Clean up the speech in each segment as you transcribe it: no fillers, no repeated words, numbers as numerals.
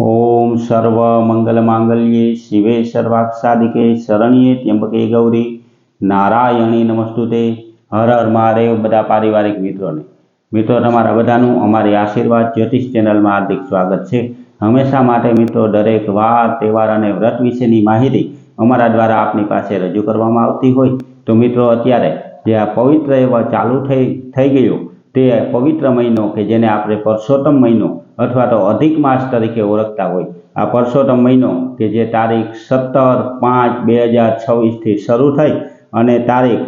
ओम सर्व मंगल मांगल्ये शिवे सर्वाक्षादिके शरण्ये त्र्यंबके गौरी नारायणी नमस्तुते। हर हर महादेव। बधा पारिवारिक मित्रों तमारा बधानुं अमारी आशीर्वाद ज्योतिष चेनल में हार्दिक स्वागत है। हमेशा माटे मित्रों दरेक वार तहेवार अने व्रत विशेनी माहिती अमारा द्वारा आपनी पासे रजू करवामां आवती होय तो मित्रों अत्यारे जे आ पवित्र एवो चालू थई गयो ते पवित्र महीनो के जेने आपणे परसोत्तम महीनो अथवा तो अधिक मास तरीके ओळखता होय। आ परसोत्तम महीनो के जे तारीख 17/5/2026 थी शरू थई अने तारीख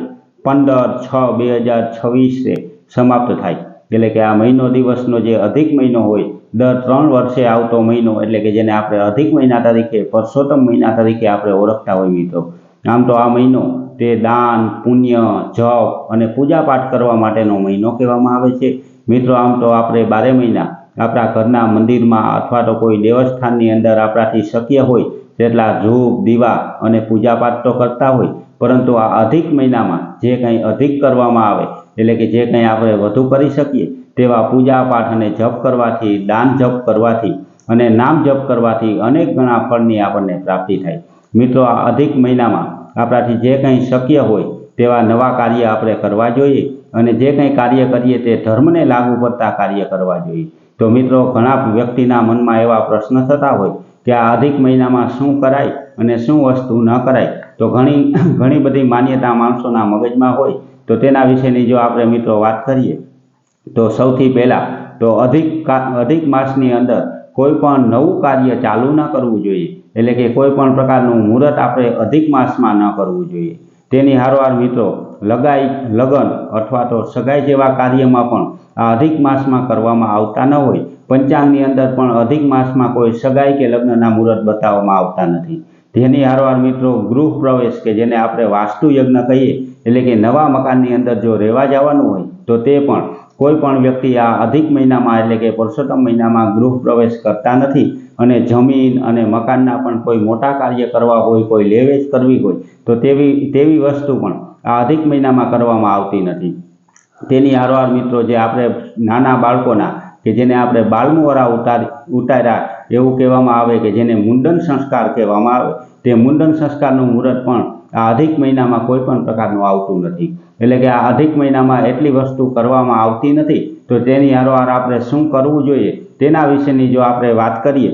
15/6/2026 से समाप्त थाय। एटले के आ महीनो दिवसनो जे अधिक महीनो होय दर 3 वर्षे आवतो महीनो एटले के जेने आपणे अधिक महीना तरीके परसोत्तम महीना तरीके आपणे ओळखता होय मित्रों। आम तो आ महीनो ते दान पुण्य जप अने पूजा पाठ करवा माटेनो महीनो कहेवामां आवे छे मित्रों। आम तो आपणे 12 महीना अपना घरना मंदिर में अथवा तो कोई देवस्थान अंदर आपणाथी शक्य होय तेटला धूप दीवा अने पूजा पाठ तो करता होय, परंतु आ अधिक महीना में जे कंई अधिक करवामां आवे एटले के जे कंई आपणे वधु करी शकीए तेवा पूजा पाठ अने जप करवाथी दान जप करवाथी अने नाम जप करवाथी अनेक गणा फळनी आपणे प्राप्ति थाय। मित्रों आ अधिक महीना में आपणाथी जे कंई शक्य होय तेवा नवा कार्य आपणे करवा जोईए अने जे कंई कार्य करीए ते धर्मने लागू पड़ता कार्य करवा जोईए। तो मित्रों घणा व्यक्तिना मन में एवा प्रश्न थता होय कि आ अधिक महीना में शुं कराय अने शुं वस्तु न कराय। तो घणी बधी मान्यता माणसोना मगज में होय तो तेना विशेनी जो आपणे मित्रों वात करीए तो सौथी पहेला तो अधिक मासनी अंदर कोईपण नवुं कार्य चालू न करवुं जोईए। एटले के कोईपण प्रकारनुं मुहूर्त आपणे अधिक मास में न करवुं जोईए। तेनी हारोहार मित्रों लगन अथवा तो सगाई जेवा कार्य में पण आ अधिक मास में करवामां आवता न होय। पंचांगनी अंदर पण अधिक मास में कोई सगाई के लग्नना मुहूर्त बताववामां आवता नथी। तेनी हारोहार मित्रों गृह प्रवेश के जेने आपणे वास्तु यज्ञ कहीए एटले के नवा मकाननी अंदर जो रहेवा जवानुं होय तो ते पण कोईपण व्यक्ति आ अधिक महीना में एटले के परसोत्तम महीना में गृह प्रवेश करता नथी अने जमीन अने मकानना पण कोई मोटा कार्य करवा होय कोई लेवेच करवी होय तो तेवी वस्तु पण आ अधिक महीना में करवामां आवती नथी। तेनी हारोहार मित्रों जे आपणे नाना बाळकोना के जेने आपणे बाळमुहरा उतार्या एवुं कहेवामां आवे के जेने मुंडन संस्कार कहेवामां आवे ते मुंडन संस्कारनुं मुहूर्त पण आ अधिक महीना में कोईपण प्रकारनुं आवतुं नथी। एटले के आ अधिक महीना में एटली वस्तु करवामां आवती नथी तो तेनी हारोहार आपणे शुं करवुं जोईए तेना विशेनी जो आपणे वात करीए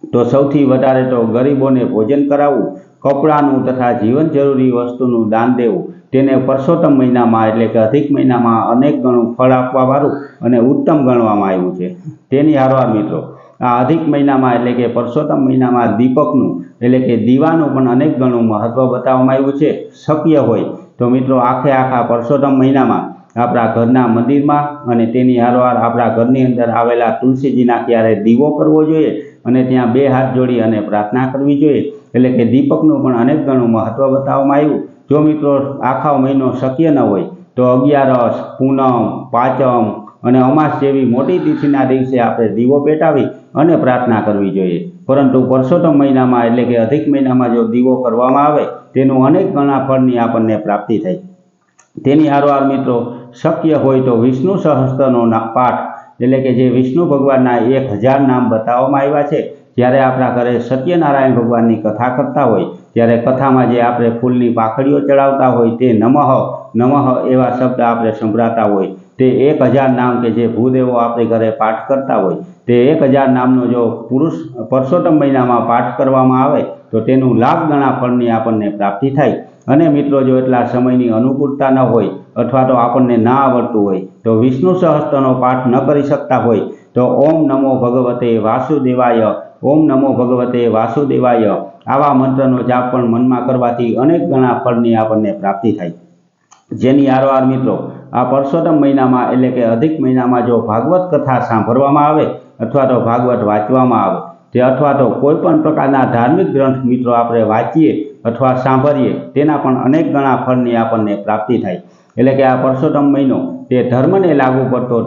तो सौथी वधारे तो गरीबोने भोजन कराववुं, कपड़ानुं तथा जीवन जरूरी वस्तुनुं दान देवुं तेने परसोत्तम महीना में एटले के अधिक महीना में अनेक गणुं फळ आपवावाळुं अने उत्तम गणवामां आव्युं छे। तेनी हारोहार मित्रों आ अधिक महीना में एटले के परसोत्तम महीना में दीपकनुं एटले के दीवानुं पण अनेक गणुं महत्व बताववामां आव्युं छे। शक्य होय तो मित्रों आखा परसोत्तम महीना में आपणा घरना मंदिर में अने तेनी हारोहार आपणा घरनी अंदर आवेला तुलसीजीना क्यारे दीवो करवो जोईए अने त्यां बे हाथ जोड़ी अने प्रार्थना करवी जोईए। एटले के दीपकनुं पण अनेक गणुं महत्व बताववामां आव्युं। जो मित्रों आखो महीनो शक्य न होय तो 11 पूनम पाचम अने अमास जेवी मोटी तिथिना दिवसे आपणे दीवो पेटावी अने प्रार्थना करवी जोईए। परंतु परसोत्तम महीना में एटले के अधिक महीना में जो दीवो करवामां आवे तेनुं अनेक गणा फळनी आपणने प्राप्ति थाय। तेनी हारोहार मित्रों शक्य होय तो विष्णु सहस्त्रनो पाठ एटले के जे विष्णु भगवानना 1000 नाम बताववामां आव्या छे। ज्यारे आपणा घरे सत्यनारायण भगवाननी कथा करता होय त्यारे कथामां जे आपणे फूलनी पाखड़ीओ चढ़ावता होय ते नमः नमः एवा शब्द आपणे संभळाता होय ते 1000 नाम के जे भूदेवो आपणे घरे पाठ करता होय ते 1000 नामनो जो पुरुष परसोत्तम महीना में पाठ करवामां आवे तो तेनुं लाख गणा फळनी आपणने प्राप्ति थाय। अने मित्रों जो एटला समयनी अनुकूलता न होय अथवा तो आपणने न आवडतुं होय तो विष्णु सहस्त्रनो पाठ न करी शकता होय तो ओम नमो भगवते वासुदेवाय ओम नमो भगवते वासुदेवाय आवा मंत्रनो जाप पण मनमा करवाथी अनेक गणा फळनी आपणने प्राप्ति थाय। जेनी हारोहार मित्रों आ परसोत्तम महीना में एटले के अधिक महीना में जो भागवत कथा सांभळवामां आवे अथवा तो भागवत वांचवामां आवे ते अथवा तो कोईपण प्रकारना धार्मिक ग्रंथ मित्रों आपणे वांचीए अथवा सांभळीए तेना पण अनेक गणा फळनी आपणने प्राप्ति थाय। एटले के आ परसोत्तम महीनो ते धर्मने लागू पड़तो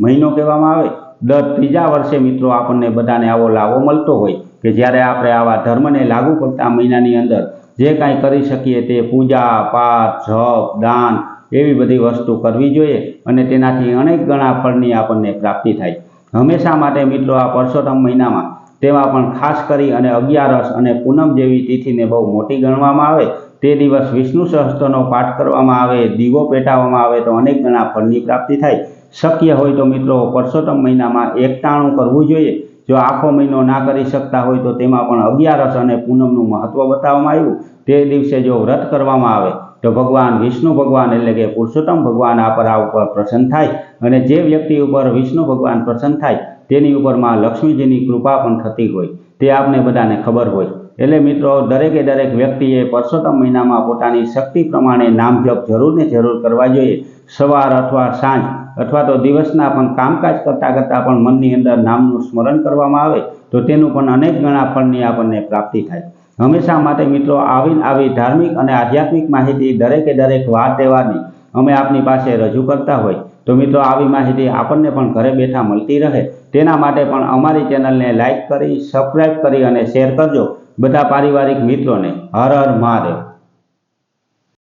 महीनो कहेवामां आवे। दर 3जा वर्षे मित्रों आपणने बधाने आवो लाभो मळतो होय के ज्यारे आपणे आवा धर्मने लागू पड़ता महीनानी अंदर जे कांई करी शकीए ते पूजा पाठ जप दान एवी बधी वस्तु करवी जोईए अने तेनाथी अनेक गणा फळनी आपणने प्राप्ति थाय। हमेशा माटे मित्रों आ परसोत्तम महीना में તેમાં પણ ખાસ કરી અને 11 અને પૂનમ જેવી તિથિને બહુ મોટી ગણવામાં આવે તે દિવસ વિષ્ણુ સહસ્ત્રનો પાઠ કરવામાં આવે, દીવો પેટાવવામાં આવે તો અનેક ગણા ફળની પ્રાપ્તિ થાય। શક્ય હોય તો મિત્રો પરસોત્તમ મહિનામાં એકટાણું કરવું જોઈએ। જો આખો મહિનો ના કરી શકતા હોય તો તેમાં પણ 11 અને પૂનમનું મહત્વ બતાવવામાં આવ્યું। તે દિવસે જો વ્રત કરવામાં આવે તો ભગવાન વિષ્ણુ ભગવાન એટલે કે પુરુષોત્તમ ભગવાન આ ઉપર પ્રસન્ન થાય અને જે વ્યક્તિ ઉપર વિષ્ણુ ભગવાન પ્રસન્ન થાય તેની ઉપર માં લક્ષ્મીજીની કૃપા પણ થતી હોય તે આપને બધાને ખબર હોય। એટલે મિત્રો દરેકે દરેક વ્યક્તિએ પરસોત્તમ મહિનામાં પોતાની શક્તિ પ્રમાણે નામ જપ જરૂર ને જરૂર કરવા જોઈએ। સવાર અથવા સાંજ અથવા તો દિવસના પણ કામકાજ કરતાં પણ મનની અંદર નામનું સ્મરણ કરવામાં આવે તો તેનું પણ અનેક ગણા ફળની આપણને પ્રાપ્તિ થાય। હંમેશા માટે મિત્રો આવી ધાર્મિક અને આધ્યાત્મિક માહિતી દરેકે દરેક વાર તહેવારની અમે આપની પાસે રજૂ કરતા હોય તો મિત્રો આવી માહિતી આપણને પણ ઘરે બેઠા મળતી રહે તેના માટે પણ અમારી ચેનલને લાઈક કરી, સબસ્ક્રાઈબ કરી અને શેર કરજો બધા પારિવારિક મિત્રોને। હર હર મહાદેવ।